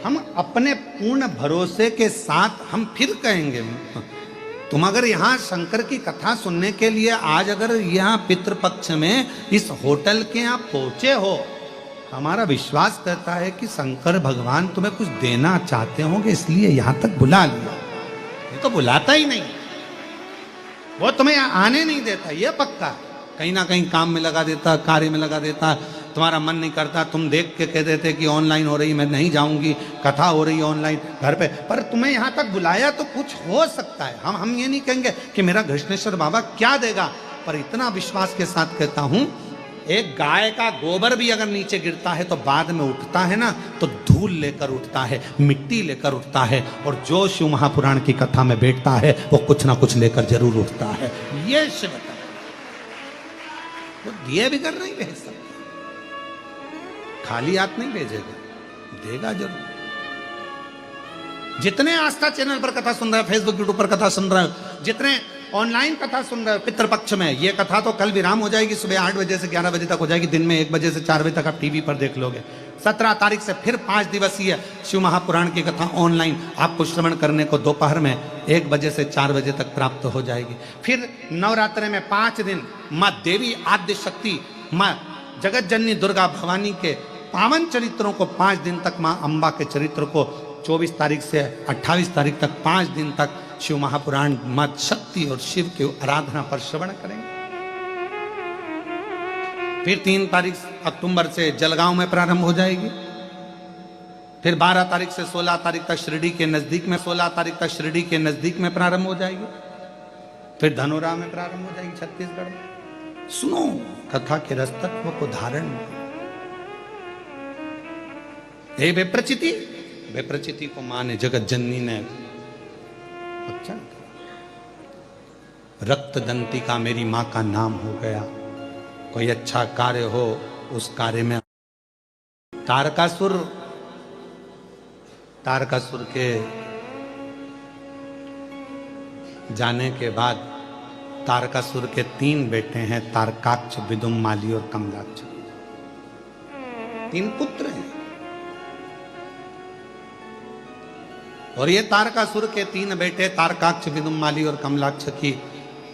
हम अपने पूर्ण भरोसे के साथ हम फिर कहेंगे। तुम अगर यहाँ शंकर की कथा सुनने के लिए आज अगर यहाँ पितृपक्ष में इस होटल के यहाँ पहुंचे हो, हमारा विश्वास करता है कि शंकर भगवान तुम्हें कुछ देना चाहते होंगे, इसलिए यहाँ तक बुला लिया। ये तो बुलाता ही नहीं, वो तुम्हें आने नहीं देता, ये पक्का। कहीं ना कहीं काम में लगा देता, कार्य में लगा देता, तुम्हारा मन नहीं करता, तुम देख के कह देते कि ऑनलाइन हो रही, मैं नहीं जाऊंगी, कथा हो रही ऑनलाइन घर पे, पर तुम्हें यहाँ तक बुलाया तो कुछ हो सकता है। हम ये नहीं कहेंगे कि मेरा घृष्णेश्वर बाबा क्या देगा, पर इतना विश्वास के साथ कहता हूं, एक गाय का गोबर भी अगर नीचे गिरता है तो बाद में उठता है ना, तो धूल लेकर उठता है, मिट्टी लेकर उठता है, और जो शिव महापुराण की कथा में बैठता है वो कुछ ना कुछ लेकर जरूर उठता है। ये शिव का वो दिए भी कर नहीं भेज सकता, खाली हाथ नहीं भेजेगा, देगा जरूर। जितने आस्था चैनल पर कथा सुन रहे हैं, फेसबुक यूट्यूब पर कथा सुन रहे हो, जितने ऑनलाइन कथा सुन रहे हो पितृपक्ष में, ये कथा तो कल विराम हो जाएगी, सुबह 8 बजे से 11 बजे तक हो जाएगी, दिन में 1 बजे से 4 बजे तक आप टीवी पर देख लोगे। 17 तारीख से फिर 5 दिवसीय शिव महापुराण की कथा ऑनलाइन आपको श्रवण करने को दोपहर में 1 बजे से 4 बजे तक प्राप्त हो जाएगी। फिर नवरात्रि में 5 दिन माँ देवी आद्य शक्ति, माँ जगत जननी दुर्गा भवानी के पावन चरित्रों को 5 दिन तक, माँ अम्बा के चरित्र को 24 तारीख से 28 तारीख तक 5 दिन तक शिव महापुराण मां शक्ति और शिव की आराधना पर श्रवण करेंगे। फिर 3 तारीख अक्टूबर से जलगांव में प्रारंभ हो जाएगी। फिर 12 तारीख से 16 तारीख तक शिरडी के नजदीक में, 16 तारीख तक शिरडी के नजदीक में प्रारंभ हो जाएगी। फिर धनोरा में प्रारंभ हो जाएगी, छत्तीसगढ़ में। सुनो कथा के रसतत्व को धारण। हे विप्रचिति, विप्रचिति को मां ने, जगत जननी ने वचन, रक्त दंती का मेरी मां का नाम हो गया, कोई अच्छा कार्य हो उस कार्य में। तारकासुर, तारकासुर के जाने के बाद तारकासुर के 3 बेटे हैं, तारकाक्ष, विदुम्माली और कमलाक्ष। 3 पुत्र हैं, और ये तारकासुर के 3 बेटे तारकाक्ष, विदुम्माली और कमलाक्ष की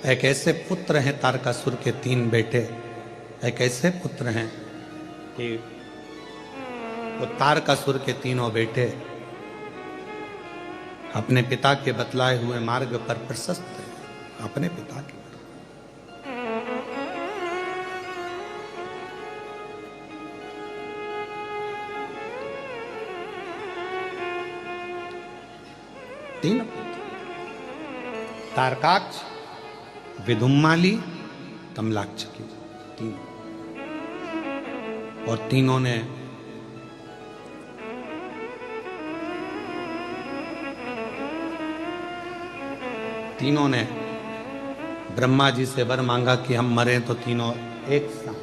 एक ऐसे पुत्र हैं, तारकासुर के 3 बेटे एक ऐसे पुत्र हैं कि वो तारकासुर के 3 बेटे अपने पिता के बतलाए हुए मार्ग पर प्रशस्त हैं, अपने पिता के। तीन तारकाक्ष, विदुम्माली, कमलाक्ष की 3, और तीनों ने ब्रह्मा जी से वर मांगा कि हम मरे तो तीनों एक साथ,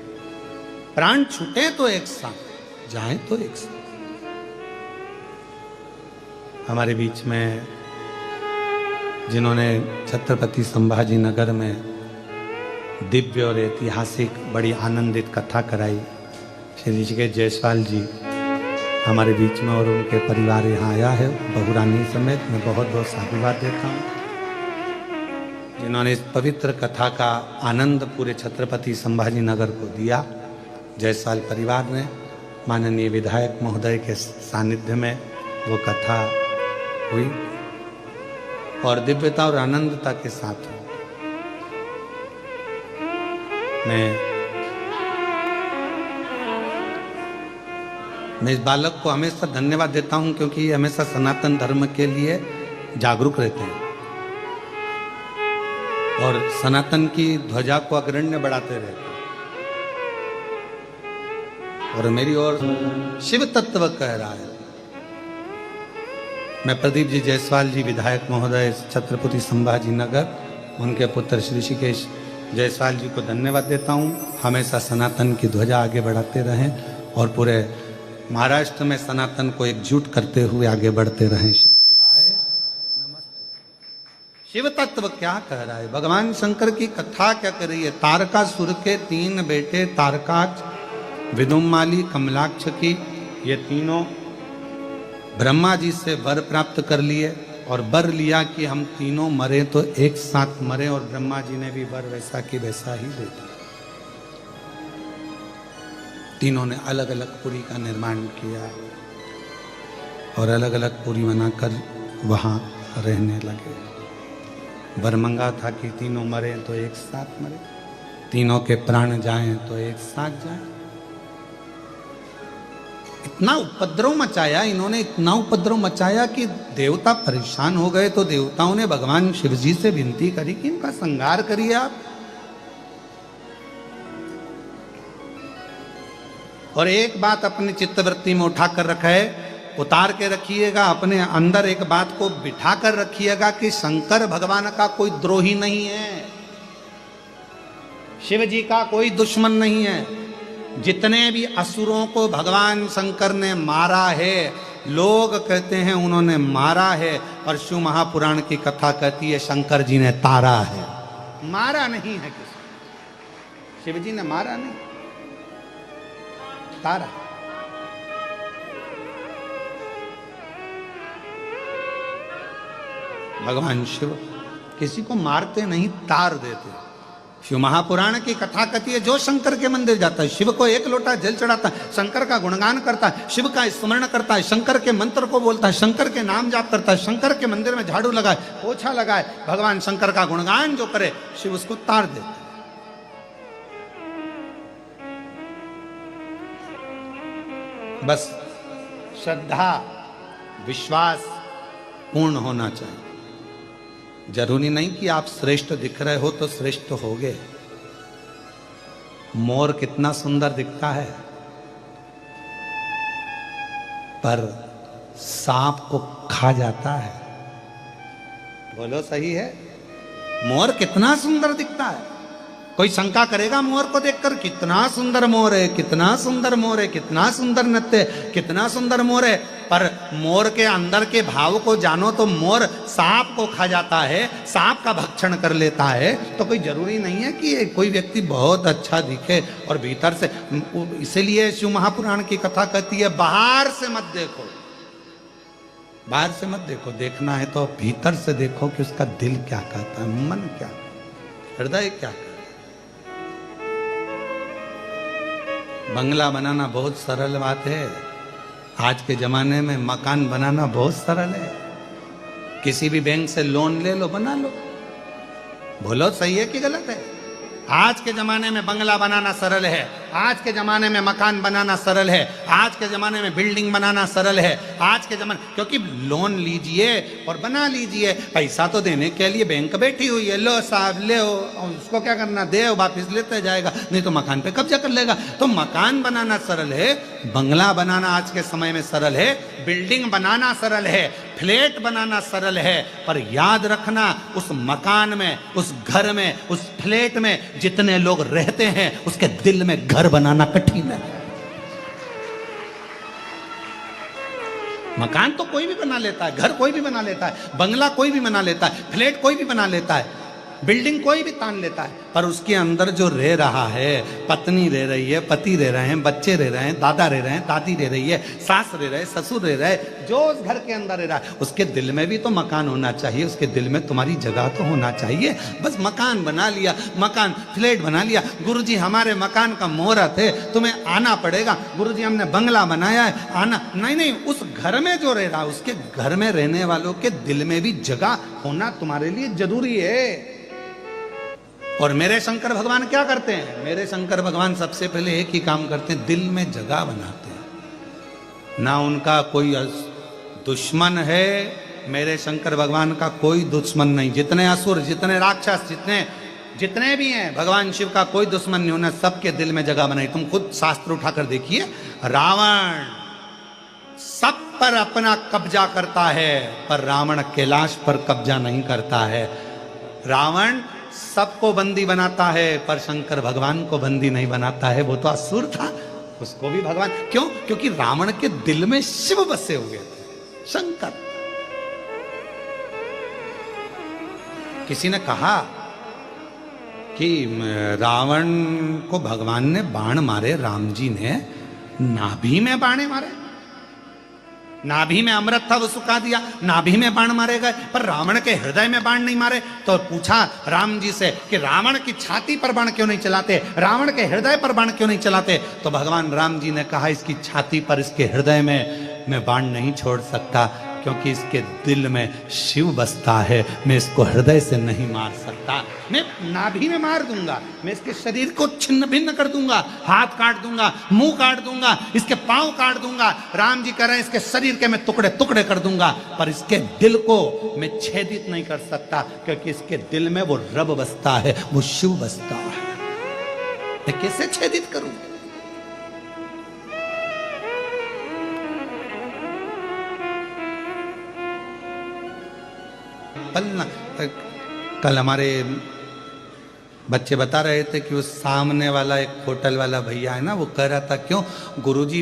प्राण छूटे तो एक साथ, जाए तो एक साथ। हमारे बीच में जिन्होंने छत्रपति संभाजी नगर में दिव्य और ऐतिहासिक बड़ी आनंदित कथा कराई, श्री ऋषिकेश जायसवाल जी हमारे बीच में, और उनके परिवार यहाँ आया है बहुरानी समेत। मैं बहुत बहुत साधुवाद देता हूँ जिन्होंने इस पवित्र कथा का आनंद पूरे छत्रपति संभाजी नगर को दिया। जायसवाल परिवार ने माननीय विधायक महोदय के सानिध्य में वो कथा हुई और दिव्यता और आनंदता के साथ हुई। मैं इस बालक को हमेशा धन्यवाद देता हूं क्योंकि ये हमेशा सनातन धर्म के लिए जागरूक रहते हैं और सनातन की ध्वजा को अग्रण्य बढ़ाते रहते हैं। और मेरी ओर शिव तत्व कह रहा है। मैं प्रदीप जी जायसवाल जी विधायक महोदय छत्रपति संभाजी नगर, उनके पुत्र श्री ऋषिकेश जायसवाल जी को धन्यवाद देता हूँ। हमेशा सनातन की ध्वजा आगे बढ़ाते रहें और पूरे महाराष्ट्र में सनातन को एकजुट करते हुए आगे बढ़ते रहें। श्री शिवाय नमस्ते। शिव तत्व क्या कह रहा है? भगवान शंकर की कथा क्या कर रही है? तारकासुर के 3 बेटे तारकाक्ष, विदुम्माली, कमलाक्ष की ये तीनों ब्रह्मा जी से वर प्राप्त कर लिए और वर लिया कि हम तीनों मरे तो एक साथ मरे, और ब्रह्मा जी ने भी वर वैसा कि वैसा ही दे दिया। तीनों ने अलग अलग पुरी का निर्माण किया और अलग अलग पुरी बनाकर वहां रहने लगे। वर मंगा था कि तीनों मरे तो एक साथ मरे, तीनों के प्राण जाएं तो एक साथ जाएं। इतना उपद्रव मचाया इन्होंने, इतना उपद्रव मचाया कि देवता परेशान हो गए। तो देवताओं ने भगवान शिव जी से विनती करी कि इनका संहार करिए आप। और एक बात अपनी चित्तवृत्ति में उठाकर रखा है, उतार के रखिएगा, अपने अंदर एक बात को बिठा कर रखिएगा कि शंकर भगवान का कोई द्रोही नहीं है, शिव जी का कोई दुश्मन नहीं है। जितने भी असुरों को भगवान शंकर ने मारा है, लोग कहते हैं उन्होंने मारा है, और शिव महापुराण की कथा कहती है शंकर जी ने तारा है, मारा नहीं है किसी। शिव जी ने मारा नहीं, तारा। भगवान शिव किसी को मारते नहीं, तार देते। शिव महापुराण की कथा कहती है जो शंकर के मंदिर जाता है, शिव को एक लोटा जल चढ़ाता है, शंकर का गुणगान करता है, शिव का स्मरण करता है, शंकर के मंत्र को बोलता है, शंकर के नाम जाप करता है, शंकर के मंदिर में झाड़ू लगाए, पोछा लगाए, भगवान शंकर का गुणगान जो करे, शिव उसको तार देता है। बस श्रद्धा विश्वास पूर्ण होना चाहिए। जरूरी नहीं कि आप श्रेष्ठ दिख रहे हो तो श्रेष्ठ होगे। मोर कितना सुंदर दिखता है, पर सांप को खा जाता है। बोलो सही है? मोर कितना सुंदर दिखता है। कोई शंका करेगा मोर को देखकर, कितना सुंदर मोर है, कितना सुंदर मोर है, कितना सुंदर नृत्य, कितना सुंदर मोर है। पर मोर के अंदर के भाव को जानो तो मोर सांप को खा जाता है, सांप का भक्षण कर लेता है। तो कोई जरूरी नहीं है कि कोई व्यक्ति बहुत अच्छा दिखे और भीतर से। इसीलिए शिव महापुराण की कथा कहती है बाहर से मत देखो, बाहर से मत देखो, देखना है तो भीतर से देखो कि उसका दिल क्या कहता है, मन क्या, हृदय क्या। बंगला बनाना बहुत सरल बात है। आज के जमाने में मकान बनाना बहुत सरल है। किसी भी बैंक से लोन ले लो, बना लो। बोलो सही है कि गलत है? आज के जमाने में बंगला बनाना सरल है, आज के जमाने में मकान बनाना सरल है, आज के जमाने में बिल्डिंग बनाना सरल है। आज के जमाने, क्योंकि लोन लीजिए और बना लीजिए, पैसा तो देने के लिए बैंक बैठी हुई है, लो साहब ले हो, उसको क्या करना, दे वापिस लेते जाएगा, नहीं तो मकान पे कब्जा कर लेगा। तो मकान बनाना सरल है, बंगला बनाना आज के समय में सरल है, बिल्डिंग बनाना सरल है, फ्लैट बनाना सरल है। पर याद रखना, उस मकान में, उस घर में, उस फ्लैट में जितने लोग रहते हैं उसके दिल में घर बनाना कठिन है। मकान तो कोई भी बना लेता है, घर कोई भी बना लेता है, बंगला कोई भी बना लेता है, फ्लैट कोई भी बना लेता है, बिल्डिंग कोई भी तान लेता है। पर उसके अंदर जो रह रहा है, पत्नी रह रही है, पति रह रहे हैं, बच्चे रह रहे हैं, दादा रह रहे हैं, दादी रह रही है, सास रह रहे, ससुर रह रहे, जो उस घर के अंदर रह रहा है, उसके दिल में भी तो मकान होना चाहिए, उसके दिल में तुम्हारी जगह तो होना चाहिए। बस मकान बना लिया, मकान फ्लैट बना लिया, गुरुजी हमारे मकान का मुहूर्त है, तुम्हें आना पड़ेगा, गुरुजी हमने बंगला बनाया है, आना। नहीं नहीं, उस घर में जो रह रहा है, उसके घर में रहने वालों के दिल में भी जगह होना तुम्हारे लिए जरूरी है। और मेरे शंकर भगवान क्या करते हैं? मेरे शंकर भगवान सबसे पहले एक ही काम करते हैं, दिल में जगह बनाते हैं। ना उनका कोई दुश्मन है, मेरे शंकर भगवान का कोई दुश्मन नहीं। जितने असुर, जितने राक्षस, जितने भी हैं, भगवान शिव का कोई दुश्मन नहीं, उन्हें सबके दिल में जगह बनाई। तुम खुद शास्त्र उठाकर देखिए, रावण सब पर अपना कब्जा करता है, पर रावण कैलाश पर कब्जा नहीं करता है। रावण सबको बंदी बनाता है, पर शंकर भगवान को बंदी नहीं बनाता है। वो तो असुर था, उसको भी भगवान, क्यों? क्योंकि रावण के दिल में शिव बसे हुए थे, शंकर। किसी ने कहा कि रावण को भगवान ने बाण मारे, राम जी ने नाभि में बाणे मारे। नाभि में अमृत था वो सुखा दिया, नाभि में बाण मारे गए, पर रावण के हृदय में बाण नहीं मारे। तो पूछा राम जी से कि रावण की छाती पर बाण क्यों नहीं चलाते, रावण के हृदय पर बाण क्यों नहीं चलाते। तो भगवान राम जी ने कहा इसकी छाती पर, इसके हृदय में मैं बाण नहीं छोड़ सकता, क्योंकि इसके दिल में शिव बसता है, मैं इसको हृदय से नहीं मार सकता। मैं नाभि में मार दूंगा, मैं इसके शरीर को छिन्न भिन्न कर दूंगा, हाथ काट दूंगा, मुंह काट दूंगा, इसके पांव काट दूंगा। राम जी कह रहे हैं इसके शरीर के मैं टुकड़े टुकड़े कर दूंगा, पर इसके दिल को मैं छेदित नहीं कर सकता, क्योंकि इसके दिल में वो रब बसता है, वो शिव बसता है। मैं कैसे छेदित करूं? कल हमारे बच्चे बता रहे थे कि वो सामने वाला एक होटल वाला भैया है ना, वो कह रहा था क्यों गुरुजी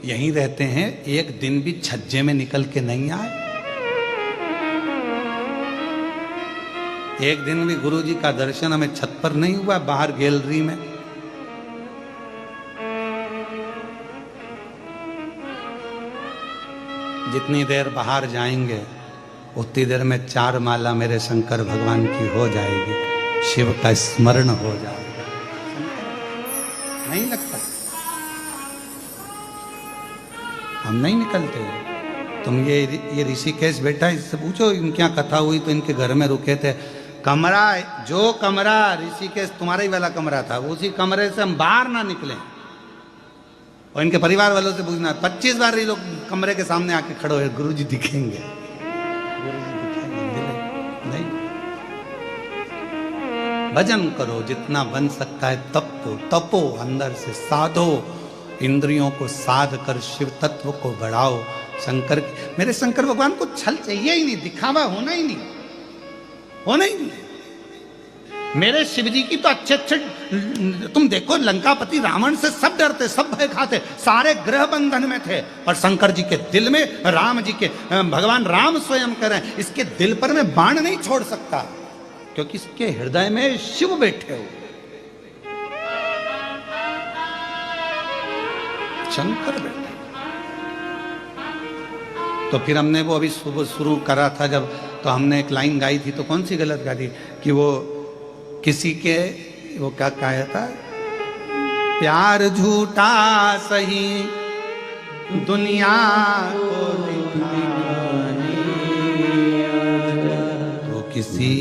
यहीं रहते हैं, एक दिन भी छज्जे में निकल के नहीं आए। एक दिन भी गुरुजी का दर्शन हमें छत पर नहीं हुआ, बाहर गैलरी में। जितनी देर बाहर जाएंगे उतनी देर में 4 माला मेरे शंकर भगवान की हो जाएगी, शिव का स्मरण हो जाएगा। नहीं लगता? हम नहीं निकलते। तुम ये ऋषिकेश बेटा, इससे पूछो इनके यहाँ कथा हुई तो इनके घर में रुके थे। कमरा, जो कमरा ऋषिकेश तुम्हारा ही वाला कमरा था, उसी कमरे से हम बाहर ना निकले। और इनके परिवार वालों से पूछना, 25 बार ये लोग कमरे के सामने आके खड़े हुए, गुरुजी दिखेंगे, नहीं। भजन करो जितना बन सकता है, तपो अंदर से साधो, इंद्रियों को साध कर शिव तत्व को बढ़ाओ। शंकर, मेरे शंकर भगवान को छल चाहिए ही नहीं, दिखावा होना ही नहीं, होना ही नहीं। मेरे शिव जी की तो अच्छे अच्छे, तुम देखो लंकापति रावण से सब डरते, सब भय खाते, सारे ग्रह बंधन में थे, और शंकर जी के दिल में, राम जी के, भगवान राम स्वयं कह रहे हैं इसके दिल पर मैं बाण नहीं छोड़ सकता, क्योंकि इसके हृदय में शिव बैठे हो। शंकर बैठे। तो फिर हमने वो अभी सुबह शुरू करा था जब, तो हमने एक लाइन गाई थी, तो कौन सी गलत गा दी कि वो किसी के, वो क्या कहा था, प्यार झूठा सही दुनिया को दिखाने, तो किसी,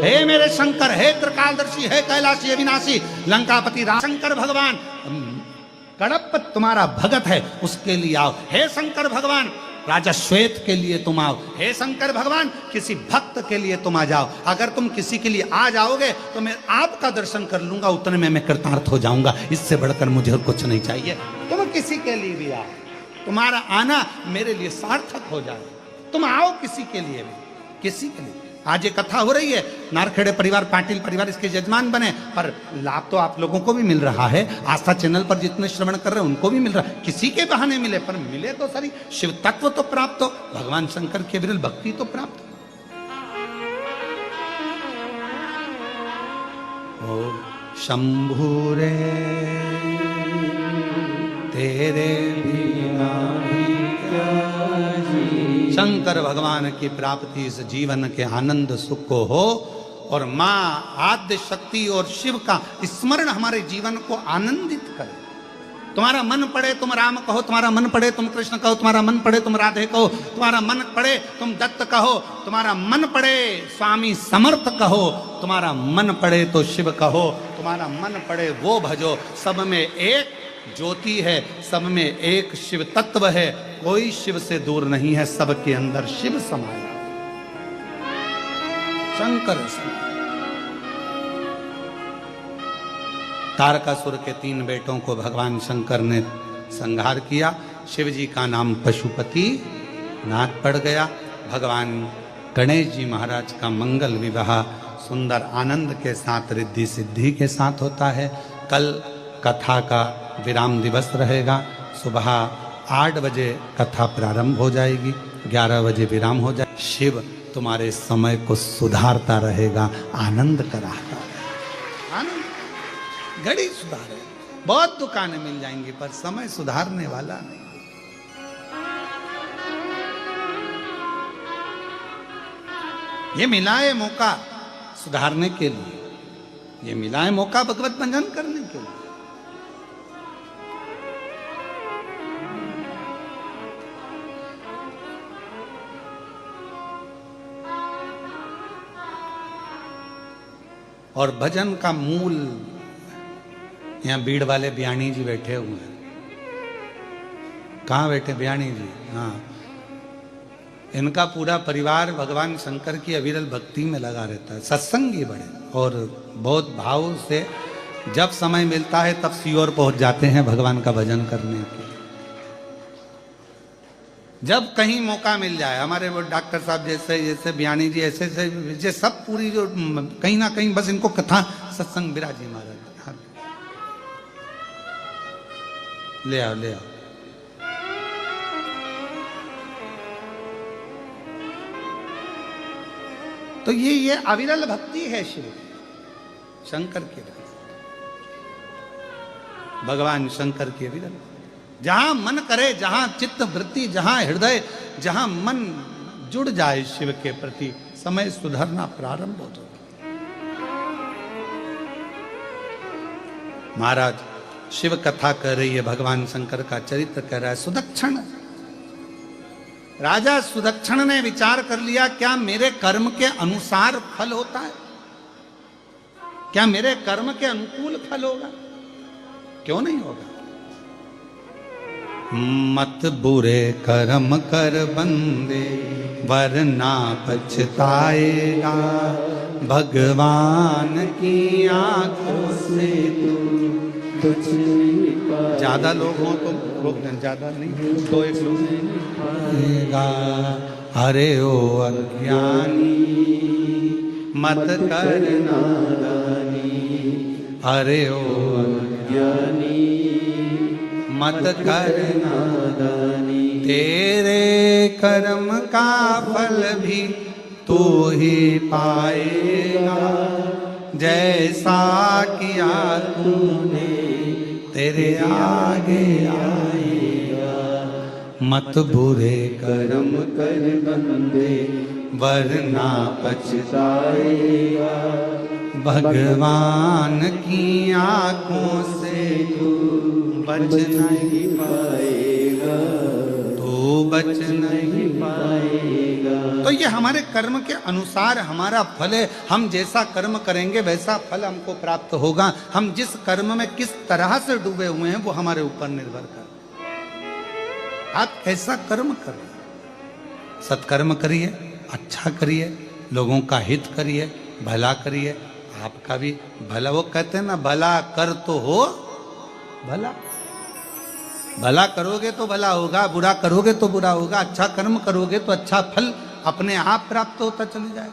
हे मेरे शंकर, हे त्रिकालदर्शी, हे कैलाशी अविनाशी, लंकापति राम, शंकर भगवान कड़प तुम्हारा भगत है, उसके लिए आओ। हे शंकर भगवान राजा श्वेत के लिए तुम आओ, हे शंकर भगवान किसी भक्त के लिए तुम आ जाओ। अगर तुम किसी के लिए आ जाओगे तो मैं आपका दर्शन कर लूंगा, उतने में मैं कृतार्थ हो जाऊंगा, इससे बढ़कर मुझे कुछ नहीं चाहिए। तुम किसी के लिए भी आओ, तुम्हारा आना मेरे लिए सार्थक हो जाए। तुम आओ किसी के लिए भी, किसी के लिए। आज ये कथा हो रही है, नारखेड़े परिवार, पाटिल परिवार इसके यजमान बने, पर लाभ तो आप लोगों को भी मिल रहा है, आस्था चैनल पर जितने श्रवण कर रहे हैं उनको भी मिल रहा है, किसी के बहाने मिले, पर मिले तो सारी, शिव तत्व तो प्राप्त हो, भगवान शंकर के विरल भक्ति तो प्राप्त हो। ओ शंभुरे तेरे बिना भी क्या जी, शंकर भगवान की प्राप्ति इस जीवन के आनंद सुख को हो, और माँ आद्य शक्ति और शिव का स्मरण हमारे जीवन को आनंदित करे। तुम्हारा मन पड़े तुम राम कहो, तुम्हारा मन पड़े तुम कृष्ण कहो, तुम्हारा मन पड़े तुम राधे कहो, तुम्हारा मन पड़े तुम दत्त कहो, तुम्हारा मन पड़े स्वामी समर्थ कहो, तुम्हारा मन पड़े तो शिव कहो, तुम्हारा मन पड़े वो भजो। सब में एक ज्योति है, सब में एक शिव तत्व है, कोई शिव से दूर नहीं है, सबके अंदर शिव समाया, शंकर समाया। तारकासुर के 3 बेटों को भगवान शंकर ने संहार किया। शिव जी का नाम पशुपति नाथ पड़ गया। भगवान गणेश जी महाराज का मंगल विवाह सुंदर आनंद के साथ, रिद्धि सिद्धि के साथ होता है। कल कथा का विराम दिवस रहेगा। सुबह 8 बजे कथा प्रारंभ हो जाएगी, 11 बजे विराम हो जाए। शिव तुम्हारे समय को सुधारता रहेगा, आनंद कराता रहेगा। आनंद घड़ी सुधारे, बहुत दुकानें मिल जाएंगी पर समय सुधारने वाला नहीं। ये मिला है मौका सुधारने के लिए, ये मिला है मौका भगवत भजन करने के लिए। और भजन का मूल, यहाँ बीड़ वाले बयानी जी बैठे हुए हैं। कहाँ बैठे बयानी जी? हाँ, इनका पूरा परिवार भगवान शंकर की अविरल भक्ति में लगा रहता है, सत्संगी बड़े, और बहुत भाव से जब समय मिलता है तब सीओर पहुंच जाते हैं भगवान का भजन करने के। जब कहीं मौका मिल जाए, हमारे वो डॉक्टर साहब जैसे बयानी जी ऐसे ये सब पूरी जो कहीं ना कहीं बस इनको कथा सत्संग विराजी महाराज। हाँ, ले आओ ले आओ। तो ये अविरल भक्ति है शिव शंकर की, भगवान शंकर की अविरल। जहां मन करे, जहां चित्त वृत्ति, जहां हृदय, जहां मन जुड़ जाए शिव के प्रति, समय सुधरना प्रारंभ होता है। महाराज शिव कथा कर रही है, भगवान शंकर का चरित्र कह रहा है। सुदक्षण, राजा सुदक्षण ने विचार कर लिया, क्या मेरे कर्म के अनुसार फल होता है? क्या मेरे कर्म के अनुकूल फल होगा? क्यों नहीं होगा? मत बुरे कर्म कर बंदे, वरना पछताएगा। भगवान की आंखों से तू कुछ नहीं पाएगा। ज्यादा लोग हों तो रोक दें, ज्यादा नहीं, दो एक लोग पाएगा। अरे ओ अज्ञानी मत कर नादानी, अरे ओ अज्ञानी मत कर नादानी। तेरे कर्म का फल भी तू ही पाएगा, जैसा किया तूने तेरे आगे आएगा। मत बुरे कर्म कर बंदे, वरना पछताएगा। भगवान की आंखों से तू बच नहीं पाएगा, तू बच नहीं पाएगा। तो ये हमारे कर्म के अनुसार हमारा फल है। हम जैसा कर्म करेंगे वैसा फल हमको प्राप्त होगा। हम जिस कर्म में किस तरह से डूबे हुए हैं वो हमारे ऊपर निर्भर कर। आप कैसा कर्म करिए, सत्कर्म करिए, अच्छा करिए, लोगों का हित करिए, भला करिए, आपका भी भला। वो कहते हैं ना, भला कर तो हो भला। भला करोगे तो भला होगा, बुरा करोगे तो बुरा होगा। अच्छा कर्म करोगे तो अच्छा फल अपने आप प्राप्त होता चले जाए।